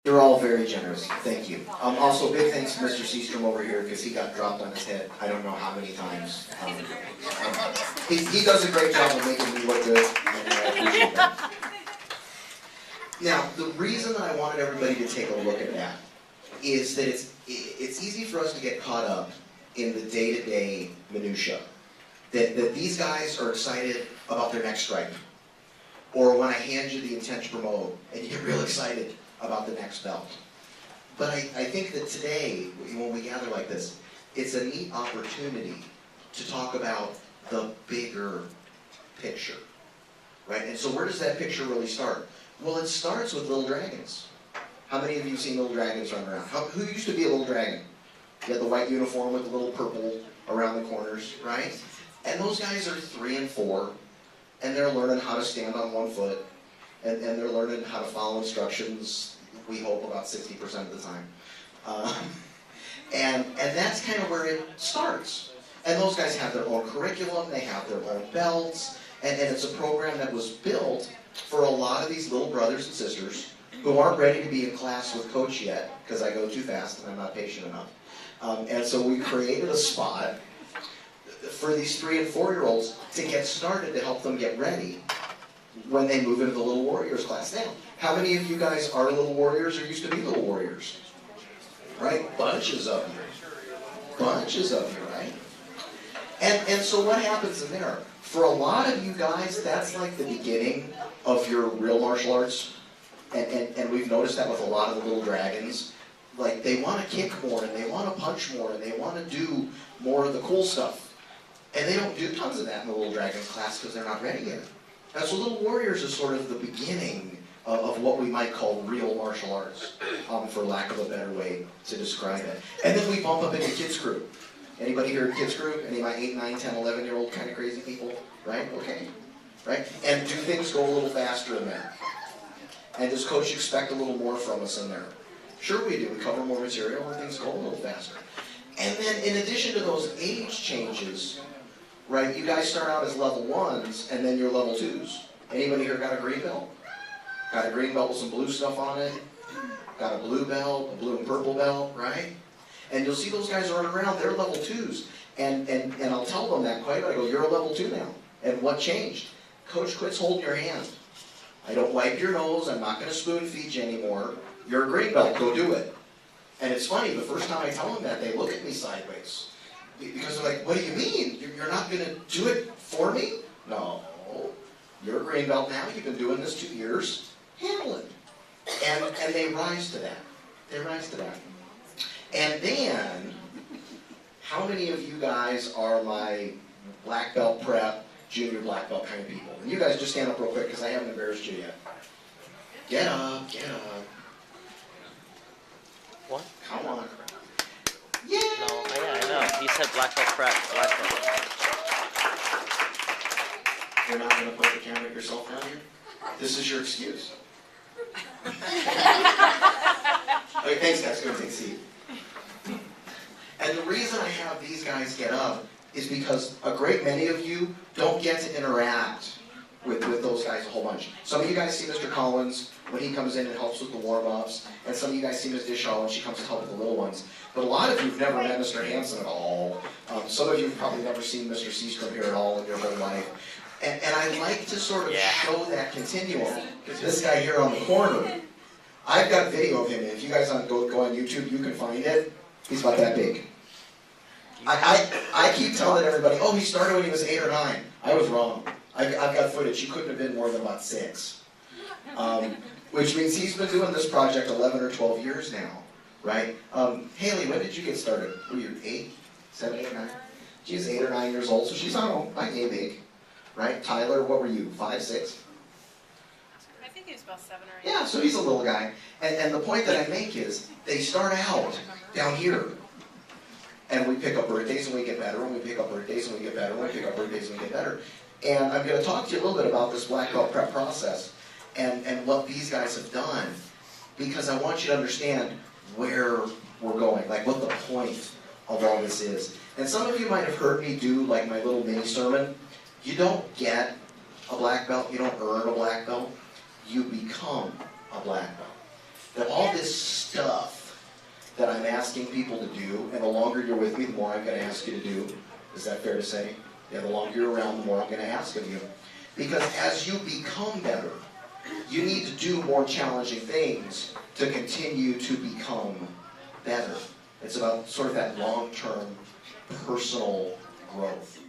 You're all very generous. Thank you. Also, big thanks to Mr. Seastrom over here because he got dropped on his head I don't know how many times. He does a great job of making me look good, and I appreciate that. Now, the reason that I wanted everybody to take a look at that is that it's easy for us to get caught up in the day-to-day minutia. That these guys are excited about their next stripe. Or when I hand you the intent to promote, and you get real excited about the next belt. But I think that today, when we gather like this, it's a neat opportunity to talk about the bigger picture, right? And so where does that picture really start? Well, it starts with Little Dragons. How many of you have seen Little Dragons run around? Who used to be a Little Dragon? You had the white uniform with the little purple around the corners, right? And those guys are 3 and 4, and they're learning how to stand on one foot, and they're learning how to follow instructions, we hope, about 60% of the time. And that's kind of where it starts. And those guys have their own curriculum, they have their own belts, and it's a program that was built for a lot of these little brothers and sisters who aren't ready to be in class with coach yet, because I go too fast and I'm not patient enough. And so we created a spot for these 3 and 4-year-olds to get started, to help them get ready when they move into the Little Warriors class. Now, how many of you guys are Little Warriors or used to be Little Warriors? Right? Bunches of you. Bunches of you, right? And so what happens in there? For a lot of you guys, that's like the beginning of your real martial arts. And we've noticed that with a lot of the Little Dragons. Like, they want to kick more, and they want to punch more, and they want to do more of the cool stuff. And they don't do tons of that in the Little Dragons class because they're not ready yet. And so Little Warriors is sort of the beginning of what we might call real martial arts, for lack of a better way to describe it. And then we bump up into Kids Crew. Anybody here at Kids Crew? Any of my 8, 9, 10, 11-year-old kind of crazy people? Right? Okay. Right? And do things go a little faster in there? And does Coach expect a little more from us in there? Sure we do. We cover more material and things go a little faster. And then in addition to those age changes, right, you guys start out as level 1s and then you're level 2s. Anybody here got a green belt? Got a green belt with some blue stuff on it? Got a blue belt, a blue and purple belt, right? And you'll see those guys running around, they're level 2s. And I'll tell them that quite right. I go, you're a level 2 now. And what changed? Coach quits holding your hand. I don't wipe your nose, I'm not going to spoon feed you anymore. You're a green belt, go do it. And it's funny, the first time I tell them that, they look at me sideways. Because they're like, what do you mean? You're not going to do it for me? No. You're a green belt now, you've been doing this 2 years. Handle it. And they rise to that. They rise to that. And then, how many of you guys are my black belt prep, junior black belt kind of people? And you guys just stand up real quick because I haven't embarrassed you yet. Get up, get up. What? Come on. Yeah. No, yeah, I know. He said black belt prep, black belt. You're not going to put the camera at yourself down here? This is your excuse. Okay, thanks guys, go take a seat. And the reason I have these guys get up is because a great many of you don't get to interact with those guys a whole bunch. Some of you guys see Mr. Collins when he comes in and helps with the warm-ups, and some of you guys see Ms. Dishaw when she comes to help with the little ones. But a lot of you have never met Mr. Hansen at all. Some of you have probably never seen Mr. Seastrom here at all in your whole life. And I like to sort of show that continuum. This guy here on the corner, I've got video of him, and if you guys go on YouTube, you can find it. He's about that big. I keep telling everybody, oh, he started when he was 8 or 9. I was wrong. I've got footage. He couldn't have been more than about 6. Which means he's been doing this project 11 or 12 years now, right? Haley, when did you get started? Were you 8, 7, 8, 9? She's 8 or 9 years old, so she's, I don't know, like A big, right? Tyler, what were you, 5, 6? I think he was about 7 or 8. Yeah, so he's a little guy. And the point that I make is, they start out down here. And we pick up birthdays and we get better, and we pick up birthdays and we get better, and we pick up birthdays and we get better. And I'm going to talk to you a little bit about this black belt prep process and what these guys have done, because I want you to understand where we're going, like what the point of all this is. And some of you might have heard me do like my little mini sermon. You don't get a black belt, you don't earn a black belt, you become a black belt. that all this stuff that I'm asking people to do, and the longer you're with me, the more I'm going to ask you to do. Is that fair to say? Yeah, the longer you're around, the more I'm going to ask of you. Because as you become better, you need to do more challenging things to continue to become better. It's about sort of that long-term personal growth.